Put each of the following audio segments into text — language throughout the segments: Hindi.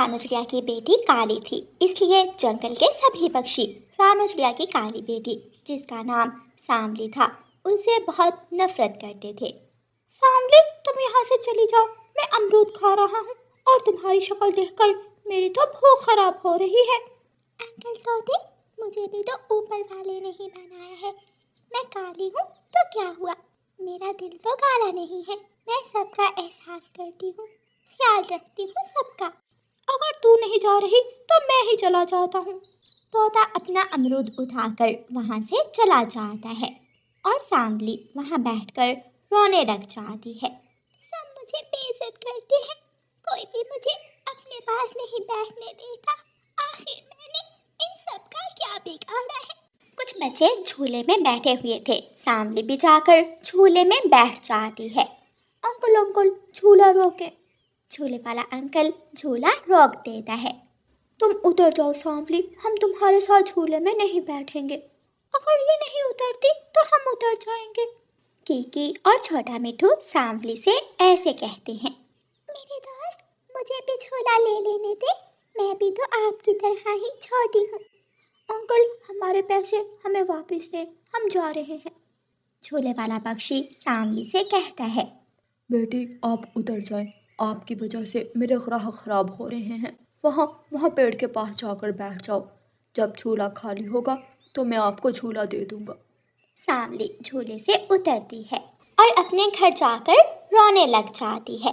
रानू चिड़िया की बेटी काली थी, इसलिए जंगल के सभी पक्षी रानू चिड़िया की काली बेटी, जिसका नाम सांवली था, उनसे बहुत नफरत करते थे। सांवली, तुम यहाँ से चली जाओ, मैं अमरूद खा रहा हूँ और तुम्हारी शक्ल देखकर मेरी तो भूख खराब हो रही है। अंकल तोते, मुझे भी तो ऊपर वाले ने ही बनाया है। मैं काली हूँ तो क्या हुआ, मेरा दिल तो काला नहीं है। मैं सबका एहसास करती हूँ, ख्याल रखती हूँ सबका। अगर तू नहीं जा रही तो मैं ही चला जाता हूँ। तोता अपना अमरूद उठाकर वहाँ से चला जाता है और सांवली वहाँ बैठकर रोने लग जाती है। सब मुझे बेइज्जत करते हैं, कोई भी मुझे अपने पास नहीं बैठने देता। आखिर मैंने इन सब का क्या बिगाड़ा है। कुछ बच्चे झूले में बैठे हुए थे, सांवली भी जाकर झूले में बैठ जाती है। अंकल अंकल, झूला रोके। झूले वाला अंकल झूला रोक देता है। तुम उतर जाओ सांवली, हम तुम्हारे साथ झूले में नहीं बैठेंगे। अगर ये नहीं उतरती तो हम उतर जाएंगे। कीकी और छोटा मिठू सांवली से ऐसे कहते हैं। मेरे दोस्त, मुझे भी झूला ले लेने दे, मैं भी तो आपकी तरह ही छोटी हूँ। अंकल, हमारे पैसे हमें वापस दे, हम जा रहे हैं। झूले वाला पक्षी सांवली से कहता है। बेटी, आप उतर जाएं, आपकी वजह से मेरे ग्राहक खराब हो रहे हैं। वहाँ वहाँ पेड़ के पास जाकर बैठ जाओ, जब झूला खाली होगा तो मैं आपको झूला दे दूँगा। सांवली झूले से उतरती है और अपने घर जाकर रोने लग जाती है।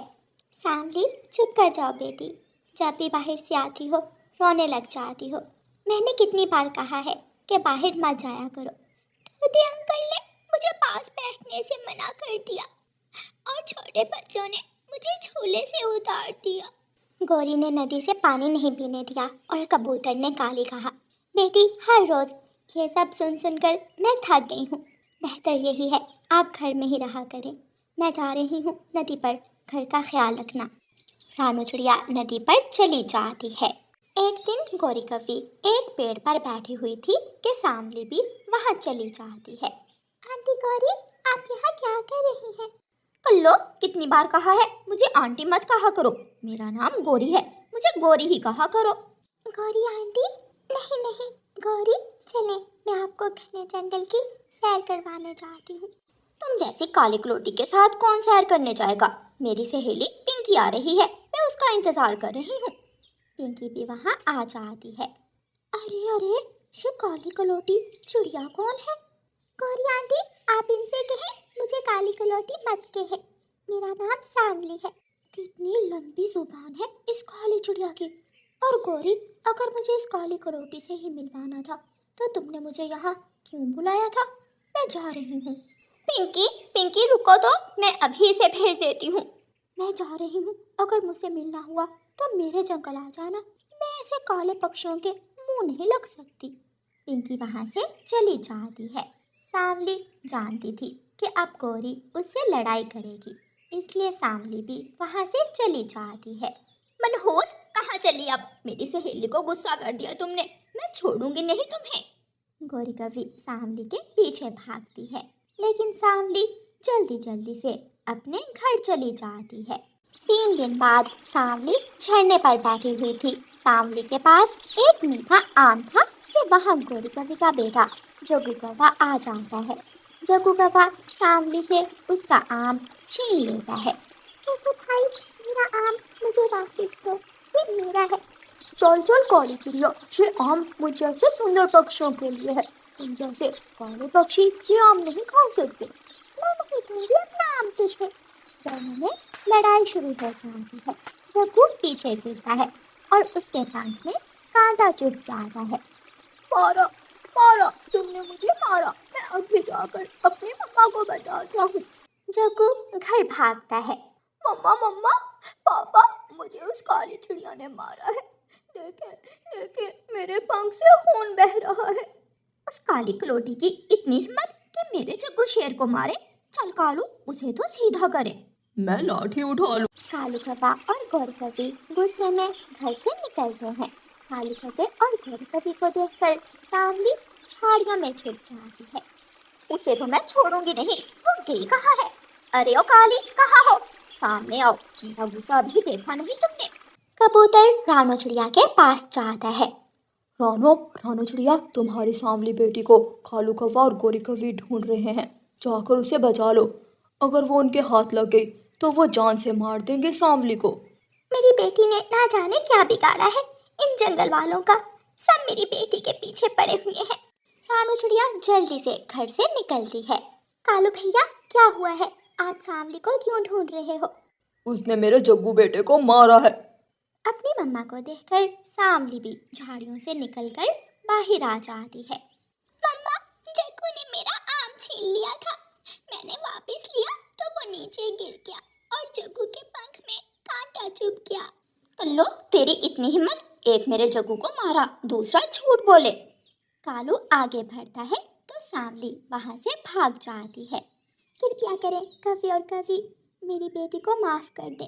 सांवली, चुप कर जाओ बेटी, जब भी बाहर से आती हो रोने लग जाती हो। मैंने कितनी बार कहा है कि बाहर मत जाया करो। तोते अंकल ने मुझे पास बैठने से मना कर दिया और छोटे बच्चों ने मुझे झूले से उतार दिया। गौरी ने नदी से पानी नहीं पीने दिया और कबूतर ने काली कहा। बेटी, हर रोज़ ये सब सुन सुनकर मैं थक गई हूँ। बेहतर यही है आप घर में ही रहा करें। मैं जा रही हूँ नदी पर, घर का ख्याल रखना। रानू चिड़िया नदी पर चली जाती है। एक दिन गौरी कवि एक पेड़ पर बैठी हुई थी कि सांवली भी वहाँ चली जाती है। आंटी गौरी, आप यहाँ क्या कर रही हैं? कल्लो, कितनी बार कहा है मुझे आंटी मत कहा करो। मेरा नाम गौरी है, मुझे गौरी ही कहा करो। गौरी आंटी? नहीं नहीं गौरी, चलें, मैं आपको घने जंगल की सैर करवाने जाती हूँ। तुम जैसी काली कलोटी के साथ कौन सैर करने जाएगा? मेरी सहेली पिंकी आ रही है, मैं उसका इंतजार कर रही हूँ। पिंकी भी वहाँ आ जाती है। अरे अरे, ये काली कलोटी चिड़िया कौन है? गौरी आंटी, आप इनसे कहें मुझे काली कलोटी मत कहे, मेरा नाम सांवली है। कितनी लंबी जुबान है इस काली चिड़िया की। और गौरी, अगर मुझे इस काली कलोटी से ही मिलवाना था तो तुमने मुझे यहाँ क्यों बुलाया था? मैं जा रही हूँ। पिंकी, पिंकी रुको तो, मैं अभी इसे भेज देती हूँ। मैं जा रही हूँ, अगर मुझसे मिलना हुआ तो मेरे जंगल आ जाना। मैं ऐसे काले पक्षियों के मुंह नहीं लग सकती। पिंकी वहाँ से चली जाती है। सांवली जानती थी कि अब गौरी उससे लड़ाई करेगी, इसलिए सांवली भी वहाँ से चली जाती है। मनहूस, कहाँ चली अब? मेरी सहेली को गुस्सा कर दिया तुमने, मैं छोड़ूंगी नहीं तुम्हें। गौरी कवि सांवली के पीछे भागती है, लेकिन सांवली जल्दी जल्दी से अपने घर चली जाती है। 3 दिन बाद सांवली झरने पर बैठी हुई थी। सांवली के पास एक मीठा आम था कि वहाँ गौरी कवि का बेटा जग्गू कौवा आ जाता है। जग्गू कौवा सांवली से उसका आम छीन लेता है। जग्गू भाई, मेरा आम मुझे वापस दो, ये मेरा है। चल चल काली चिड़िया, ये आम मुझ जैसे सुंदर पक्षियों के लिए है, तुम जैसे काले पक्षी ये आम नहीं खा सकते। मैं नहीं दूंगी अपना आम तुझे। दोनों में लड़ाई शुरू हो जाती है। जग्गू पीछे गिरता है और उसके पंख में कांटा चुभ जाता है। मारा मारा, तुमने मुझे मारा, मैं अभी जाकर अपनी मम्मा को बताता हूँ। जग्गू घर भागता है। मम्मा मम्मा, पापा, मुझे उस काली चिड़िया ने मारा है। देखे देखे, मेरे पंख से खून बह रहा है। उस काली कलोटी की इतनी हिम्मत कि मेरे जग्गू शेर को मारे। चल कालू, उसे तो सीधा करे। मैं लाठी उठा लूं। कालू कौवा और गौरी कवि गुस्से में घर से निकलते हैं। कालू कौवे और गौरी कवि को देखकर सांवली झाड़ियों में छुप जाती है। उसे तो मैं छोड़ूंगी नहीं, वो गई कहाँ है? अरे ओ काली, कहाँ हो? सामने आओ, मेरा गुस्सा अभी देखा नहीं तुमने। कबूतर रानो चिड़िया के पास जाता है। रानो रानो चिड़िया, तुम्हारी सांवली बेटी को कालू कौवा और गोरी कौवी ढूंढ रहे हैं, जाकर उसे बचा लो। अगर वो उनके हाथ लग गई तो वो जान से मार देंगे सांवली को। मेरी बेटी ने ना जाने क्या बिगाड़ा है, इन जंगल वालों का सब मेरी बेटी के पीछे पड़े हुए हैं। रानू चिड़िया जल्दी से घर से निकलती है। कालू भैया, क्या हुआ है? आप सांवली को क्यों ढूंढ रहे हो? उसने मेरे जग्गू बेटे को मारा है। अपनी मम्मा को देखकर सांवली भी झाड़ियों से निकलकर बाहर आ जाती है। मम्मा, जग्गू ने मेरा आम छीन लिया था। मैंने वापस लिया तो वो नीचे गिर गया और जग्गू के पंख में कांटा चुभ गया। कल्लो, तेरी इतनी हिम्मत, एक मेरे जग्गू को मारा, दूसरा झूठ बोले। कालू आगे बढ़ता है तो सांवली वहां से भाग जाती है। कृपया करें कवि और कवि, मेरी बेटी को माफ कर दें।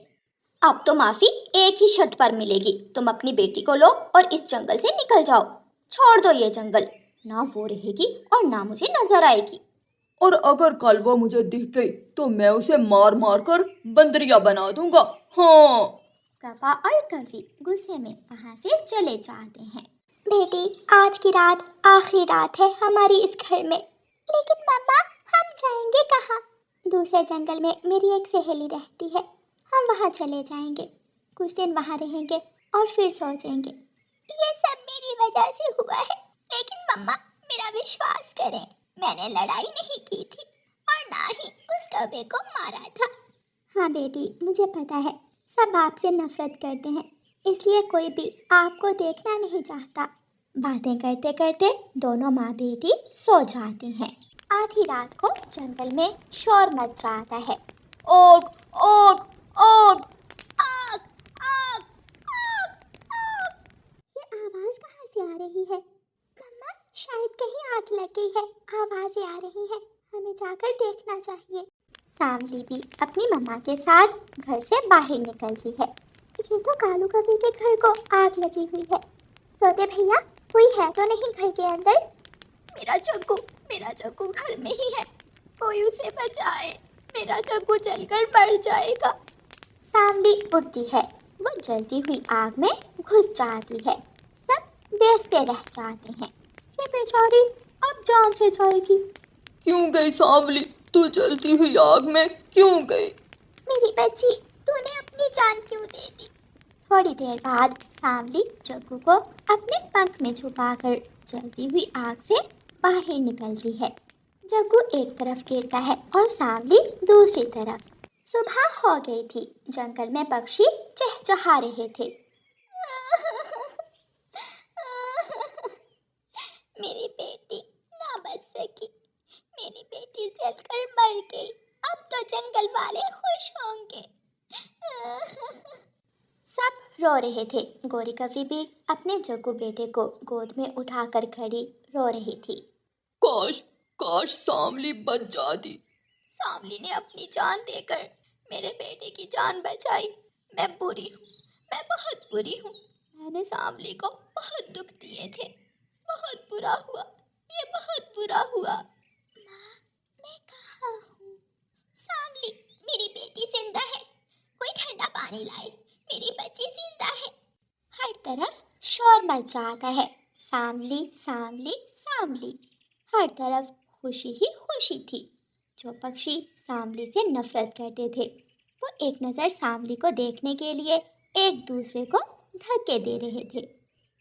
अब तो माफी एक ही शर्त पर मिलेगी, तुम अपनी बेटी को लो और इस जंगल से निकल जाओ। छोड़ दो ये जंगल, ना वो रहेगी और ना मुझे नजर आएगी। और अगर कल वो मुझे दिख गई तो मैं उसे मार मार कर बंदरिया बना दूंगा। हाँ। कवा और कवि गुस्से में वहां से चले जाते हैं। बेटी, आज की रात आखिरी रात है हमारी इस घर में। लेकिन मम्मा, हम जाएंगे कहाँ? दूसरे जंगल में मेरी एक सहेली रहती है, हम वहाँ चले जाएंगे, कुछ दिन वहाँ रहेंगे और फिर सो जाएंगे। ये सब मेरी वजह से हुआ है, लेकिन मम्मा मेरा विश्वास करें, मैंने लड़ाई नहीं की थी और ना ही उस कौवे को मारा था। हाँ बेटी, मुझे पता है सब आपसे नफरत करते हैं, इसलिए कोई भी आपको देखना नहीं चाहता। बातें करते करते दोनों माँ बेटी सो जाती हैं। आधी रात को जंगल में शोर मच जाता है। आग आग आग। आग आग आग आग। ये आवाज कहाँ से आ रही है? मम्मा, शायद कहीं आग लग गई है, आवाजें आ रही हैं, हमें जाकर देखना चाहिए। सांवली भी अपनी मम्मा के साथ घर से बाहर निकलती है। ये तो कालू कवि के घर को आग लगी हुई है। तोते भैया, कोई है तो नहीं घर के अंदर? मेरा जग्गू घर में ही है, कोई उसे बचाए, मेरा जग्गू जलकर मर जाएगा। सांवली उड़ती है, वो जलती हुई आग में घुस जाती है। सब देखते रह जाते हैं। ये बेचारी अब जान से जाएगी। क्यों गई सांवली, तू जलती हुई आग में क्यों गई? मेरी बच्ची, तूने अपनी जान क्यों दे दी? थोड़ी देर बाद सांवली जग्गू को अपने पंख में छुपाकर जलती हुई आग से बाहर निकलती है। जग्गू एक तरफ गिरता है और सांवली दूसरी तरफ। सुबह हो गई थी, जंगल में पक्षी चहचहा रहे थे। मेरी बेटी ना बच सकी, मेरी बेटी जलकर मर गई, अब तो जंगल वाले खुश होंगे। सब रो रहे थे। गोरी कवि भी अपने जग्गू बेटे को गोद में उठाकर खड़ी रो रही थी। काश काश सांवली बच जाती। सांवली ने अपनी जान देकर मेरे बेटे की जान बचाई। मैं बुरी हूँ, मैं बहुत बुरी हूँ। मैंने सांवली को बहुत दुख दिए थे, बहुत बुरा हुआ, ये बहुत बुरा हुआ। माँ, मैं कहाँ हूँ? सांवली, मेरी बेटी जिंदा है, कोई ठंडा पानी लाए, मेरी बच्ची जिंदा है। हर तरफ शोर मच जाता है। सांवली सांवली सांवली, हर तरफ खुशी ही खुशी थी। जो पक्षी सांवली से नफरत करते थे वो एक नज़र सांवली को देखने के लिए एक दूसरे को धक्के दे रहे थे।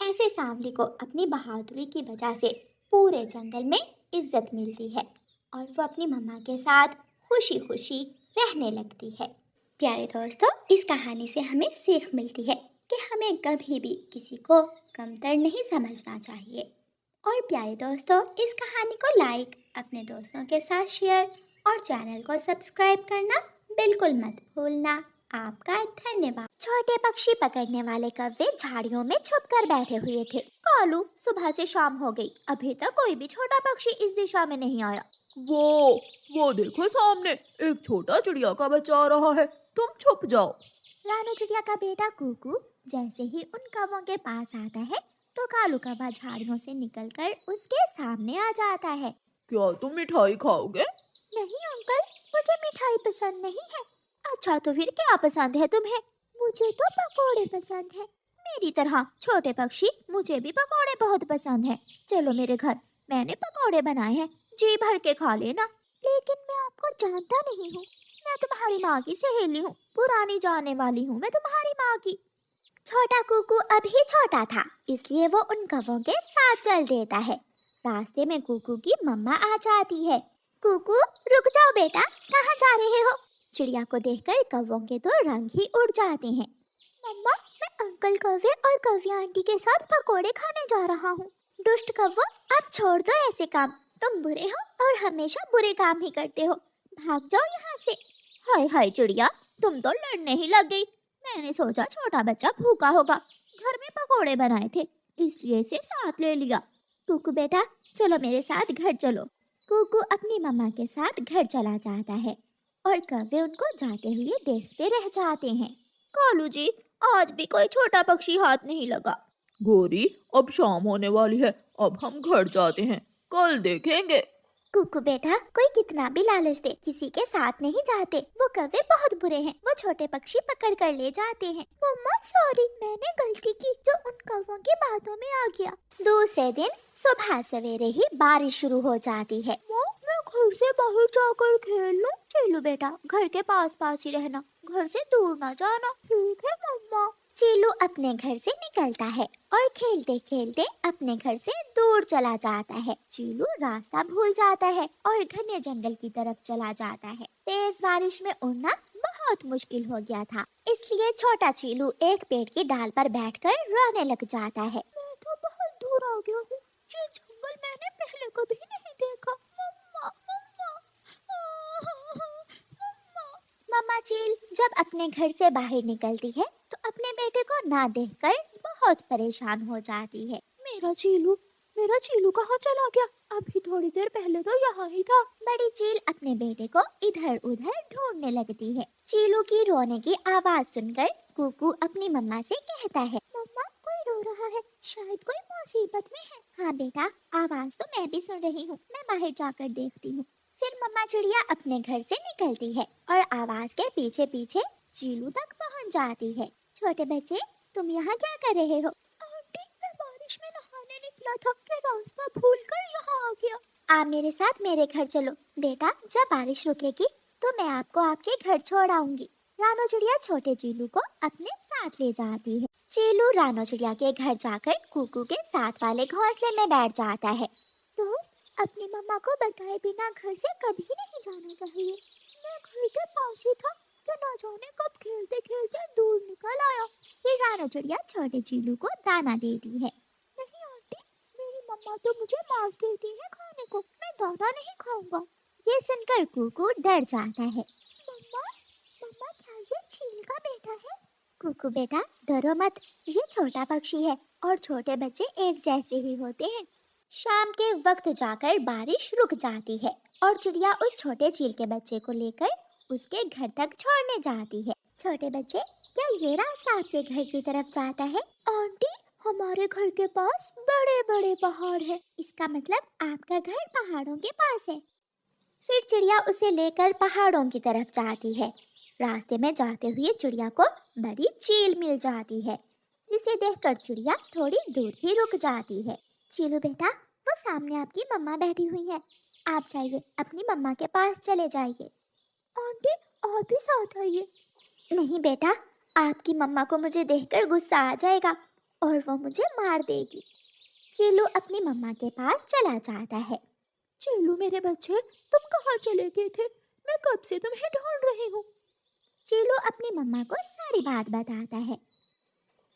ऐसे सांवली को अपनी बहादुरी की वजह से पूरे जंगल में इज्जत मिलती है और वो अपनी मम्मा के साथ खुशी खुशी रहने लगती है। प्यारे दोस्तों, इस कहानी से हमें सीख मिलती है कि हमें कभी भी किसी को कमतर नहीं समझना चाहिए। और प्यारे दोस्तों, इस कहानी को लाइक, अपने दोस्तों के साथ शेयर और चैनल को सब्सक्राइब करना बिल्कुल मत भूलना। आपका धन्यवाद। छोटे पक्षी पकड़ने वाले कौवे झाड़ियों में छुप कर बैठे हुए थे। कालू, सुबह से शाम हो गई, अभी तक कोई भी छोटा पक्षी इस दिशा में नहीं आया। वो देखो सामने एक छोटा चिड़िया का बच्चा आ रहा है, तुम छुप जाओ। रानू चिड़िया का बेटा कुकू जैसे ही उन कौवों के पास आता है तो कालू कौवा झाड़ियों से निकलकर उसके सामने आ जाता है। क्या तुम मिठाई खाओगे? नहीं अंकल, मुझे मिठाई पसंद नहीं है। अच्छा तो फिर क्या पसंद है तुम्हें? मुझे तो पकोड़े पसंद है। मेरी तरह छोटे पक्षी, मुझे भी पकोड़े बहुत पसंद है। चलो मेरे घर, मैंने पकोड़े बनाए हैं, जी भर के खा लेना। लेकिन मैं आपको जानता नहीं हूँ, मैं तुम्हारी माँ की सहेली हूँ, पुरानी जाने वाली हूँ मैं तुम्हारी माँ की। छोटा कुकू अभी छोटा था, इसलिए वो उन कौवों के साथ चल देता है। रास्ते में कुकू की मम्मा आ जाती है। कुकू, रुक जाओ बेटा, कहाँ जा रहे हो? चिड़िया को देखकर कौवों के तो रंग ही उड़ जाते हैं। मम्मा, मैं अंकल कौवे और कौवे आंटी के साथ पकोड़े खाने जा रहा हूँ। दुष्ट कौवो, अब छोड़ दो ऐसे काम, तुम बुरे हो और हमेशा बुरे काम ही करते हो। भाग जाओ यहाँ से। हाय हाय चिड़िया, तुम तो लड़ने ही लग गई। मैंने सोचा छोटा बच्चा भूखा होगा, घर में पकोड़े बनाए थे, इसलिए इसे साथ ले लिया। कुकू बेटा, चलो मेरे साथ घर चलो। कुकू अपनी मम्मा के साथ घर चला जाता है और कौवे उनको जाते हुए देखते रह जाते हैं। कालू जी, आज भी कोई छोटा पक्षी हाथ नहीं लगा। गोरी, अब शाम होने वाली है, अब हम घर जाते हैं, कल देखेंगे। कुकू बेटा, कोई कितना भी लालच दे, किसी के साथ नहीं जाते। वो कौवे बहुत बुरे हैं, वो छोटे पक्षी पकड़ कर ले जाते हैं। मम्मा सॉरी, मैंने गलती की जो उन कौवों की बातों में आ गया। दूसरे दिन सुबह सवेरे ही बारिश शुरू हो जाती है। मैं घर से बाहर जाकर खेल लूं? चलो बेटा, घर के पास पास ही रहना, घर से दूर ना जाना। ठीक है मम्मा। चीलू अपने घर से निकलता है और खेलते खेलते अपने घर से दूर चला जाता है। चीलू रास्ता भूल जाता है और घने जंगल की तरफ चला जाता है। तेज बारिश में उड़ना बहुत मुश्किल हो गया था, इसलिए छोटा चीलू एक पेड़ की डाल पर बैठकर रोने लग जाता है। मैं तो बहुत दूर आ गया हूँ, ये जंगल मैंने पहले कभी नहीं देखा। मम्मा, मम्मा, मम्मा। मम्मा चील जब अपने घर से बाहर निकलती है तो अपने बेटे को ना देखकर बहुत परेशान हो जाती है। मेरा चीलू कहाँ चला गया? अभी थोड़ी देर पहले तो यहाँ ही था। बड़ी चील अपने बेटे को इधर उधर ढूंढने लगती है। चीलू की रोने की आवाज सुनकर कुकू अपनी मम्मा से कहता है, मम्मा कोई रो रहा है, शायद कोई मुसीबत में है। हाँ बेटा, आवाज तो मैं भी सुन रही हूँ, मैं बाहर जाकर देखती हूँ। फिर मम्मा चिड़िया अपने घर से निकलती है और आवाज के पीछे पीछे चीलू तक पहुँच जाती है। छोटे बच्चे, तुम यहाँ क्या कर रहे हो? आंटी, मैं बारिश में नहाने निकला था, मैं रास्ता भूलकर यहाँ आ गया। आप मेरे साथ मेरे घर चलो। बेटा, जब बारिश रुकेगी तो मैं आपको आपके घर छोड़ आऊंगी। रानो चिड़िया छोटे चीलू को अपने साथ ले जाती है। चीलू रानो चिड़िया के घर जाकर कुकू के साथ वाले घोंसले में बैठ जाता है। दोस्त, अपनी मम्मा को बताए बिना घर से कभी नहीं जाना चाहिए। मैं घर के पास ही था कि ना जाने कब खेलते खेलते दूर निकल आया। फिर रानो चिड़िया छोटे चीलू को दाना देती है। नहीं आंटी, मेरी मम्मा तो मुझे मांस देती है खाने को, मैं दाना नहीं खाऊंगा। ये सुनकर कुकू डर जाता है। मम्मा, मम्मा क्या ये चील का बेटा है? कुकू बेटा, डरो मत, ये छोटा पक्षी है और छोटे बच्चे एक जैसे ही होते हैं। शाम के वक्त जाकर बारिश रुक जाती है और चिड़िया उस छोटे चील के बच्चे को लेकर उसके घर तक छोड़ने जाती है। छोटे बच्चे, क्या ये रास्ता आपके घर की तरफ जाता है? आंटी, हमारे घर के पास बड़े बड़े पहाड़ है, इसका मतलब आपका घर पहाड़ों के पास है। फिर चिड़िया उसे लेकर पहाड़ों की तरफ जाती है। रास्ते में जाते हुए चिड़िया को बड़ी चील मिल जाती है, जिसे देखकर चिड़िया थोड़ी दूर ही रुक जाती है। चीलू बेटा, वो सामने आपकी मम्मा बैठी हुई है, आप जाइए अपनी मम्मा के पास चले जाइए। आंटी, आप भी साथ आइए। नहीं बेटा, आपकी मम्मा को मुझे देखकर गुस्सा आ जाएगा और वो मुझे मार देगी। चीलू अपनी मम्मा के पास चला जाता है। चीलू मेरे बच्चे, तुम कहाँ चले गए थे? मैं कब से तुम्हें ढूंढ रही हूँ। चीलू अपनी मम्मा को सारी बात बताता है।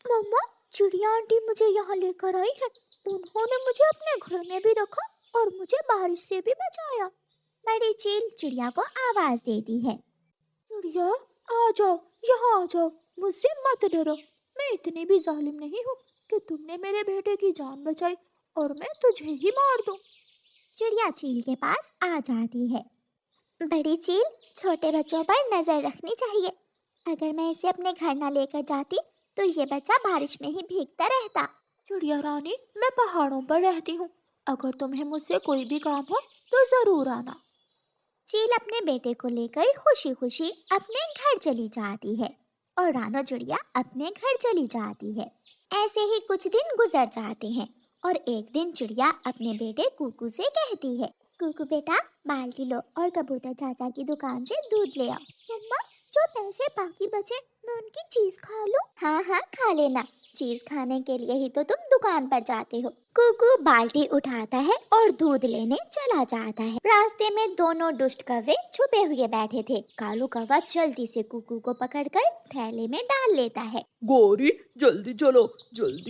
मम्मा, चिड़िया आंटी मुझे यहाँ लेकर आई है, उन्होंने मुझे अपने घर में भी रखा और मुझे बारिश से भी बचाया। बड़ी चील चिड़िया को आवाज देती है। चिड़िया, आ जाओ, यहाँ आ जाओ, मुझसे मत डरो, मैं इतनी भी जालिम नहीं हूँ कि तुमने मेरे बेटे की जान बचाई और मैं तुझे ही मार दूँ। चिड़िया चील के पास आ जाती है। बड़ी चील, छोटे बच्चों पर नजर रखनी चाहिए, अगर मैं इसे अपने घर ना लेकर जाती तो ये बच्चा बारिश में ही भीगता रहता। चिड़िया रानी, मैं पहाड़ों पर रहती हूँ, अगर तुम्हें मुझसे कोई भी काम हो तो जरूर आना। चील अपने बेटे को लेकर खुशी खुशी अपने घर चली जाती है और रानो चिड़िया अपने घर चली जाती है। ऐसे ही कुछ दिन गुजर जाते हैं और एक दिन चिड़िया अपने बेटे कुकू से कहती है, कुकू बेटा, बाल्टी लो और कबूतर चाचा की दुकान से दूध ले आओ। मम्मा, जो पैसे बाकी बचे मैं उनकी चीज खा लूं? हाँ हाँ, खा लेना, चीज खाने के लिए ही तो तुम दुकान पर जाते हो। कुकू बाल्टी उठाता है और दूध लेने चला जाता है। रास्ते में दोनों दुष्ट कौवे छुपे हुए बैठे थे। कालू कौवा जल्दी से कुकू को पकड़कर थैले में डाल लेता है। गौरी, जल्दी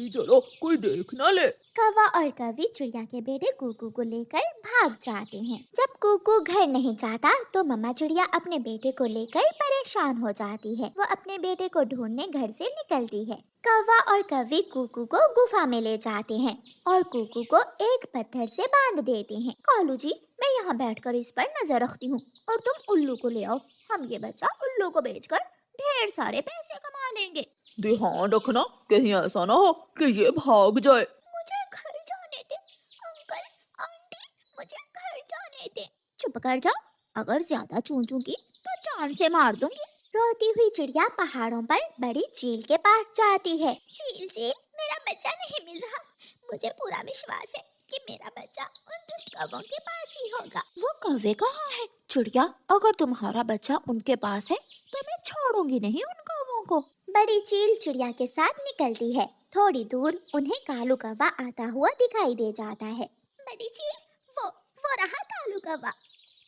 चलो, कोई देख ना ले। कौवा और कौवी चिड़िया के बेटे कुकू को लेकर भाग जाते हैं। जब कुकू घर नहीं जाता तो मम्मा चिड़िया अपने बेटे को लेकर परेशान हो जाती है। वो अपने बेटे को ढूंढने घर से निकलती है। कौवा और कौवी कुकू को गुफा में ले जाते हैं और कुकू को एक पत्थर से बांध देते हैं। कालू जी, मैं यहाँ बैठकर इस पर नजर रखती हूँ और तुम उल्लू को ले आओ। हम ये बच्चा उल्लू को बेचकर ढेर सारे पैसे कमा लेंगे। ध्यान रखना कहीं ऐसा ना हो कि ये भाग जाए। मुझे घर जाने दे अंकल, आंटी, मुझे घर जाने दे। चुप कर जाओ, अगर ज्यादा चूंचूंगी तो जान से मार दूंगी। रोती हुई चिड़िया पहाड़ों पर बड़ी चील के पास जाती है। चील जी, मेरा बच्चा नहीं मिल रहा। मुझे पूरा विश्वास है कि मेरा बच्चा उन दुष्ट कौवों के पास ही होगा। वो कौवे कहाँ है? चिड़िया, अगर तुम्हारा बच्चा उनके पास है तो मैं छोड़ूंगी नहीं उन कौवों को। बड़ी चील चिड़िया के साथ निकलती है। थोड़ी दूर उन्हें कालू कौवा आता हुआ दिखाई दे जाता है। बड़ी चील, वो रहा कालू कौवा।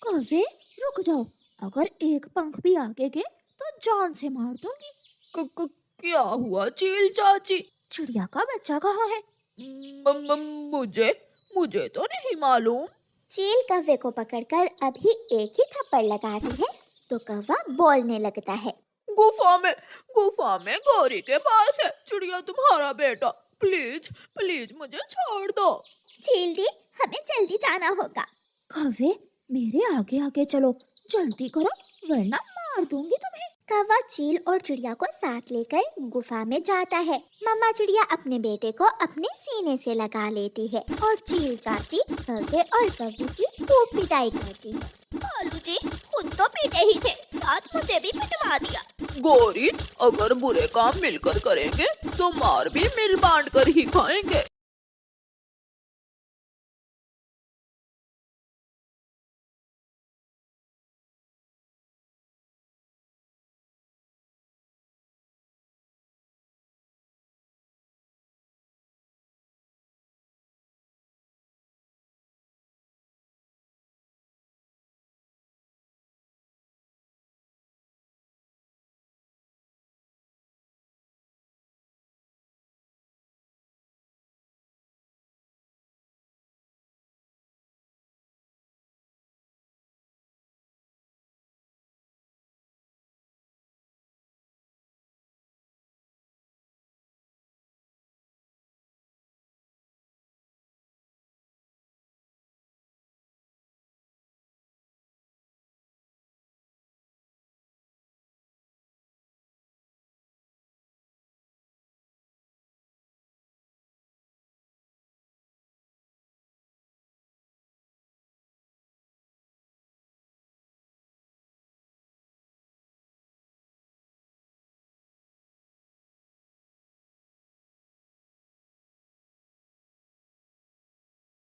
कौवे, रुक जाओ, अगर एक पंख भी आगे गए तो जान से मार दूंगी। क्या हुआ चील चाची? चिड़िया का बच्चा कहाँ है? मुझे तो नहीं मालूम। चील कौवे को पकड़कर अभी एक ही थप्पड़ लगाती है तो कौवा बोलने लगता है। गुफा में गौरी के पास है चिड़िया तुम्हारा बेटा। प्लीज मुझे छोड़ दो। चील दी, हमें जल्दी जाना होगा। कौवे, मेरे आगे आगे चलो, जल्दी करो वरना मार दूंगी तुम्हें। कौवा चील और चिड़िया को साथ लेकर गुफा में जाता है। मम्मा चिड़िया अपने बेटे को अपने सीने से लगा लेती है और चील चाची कौवे और कौवी की खूब पिटाई करती है। कालू जी, खुद तो पीटे ही थे, साथ मुझे भी पिटवा दिया। गौरी, अगर बुरे काम मिलकर करेंगे तो मार भी मिल बांट कर ही खाएंगे।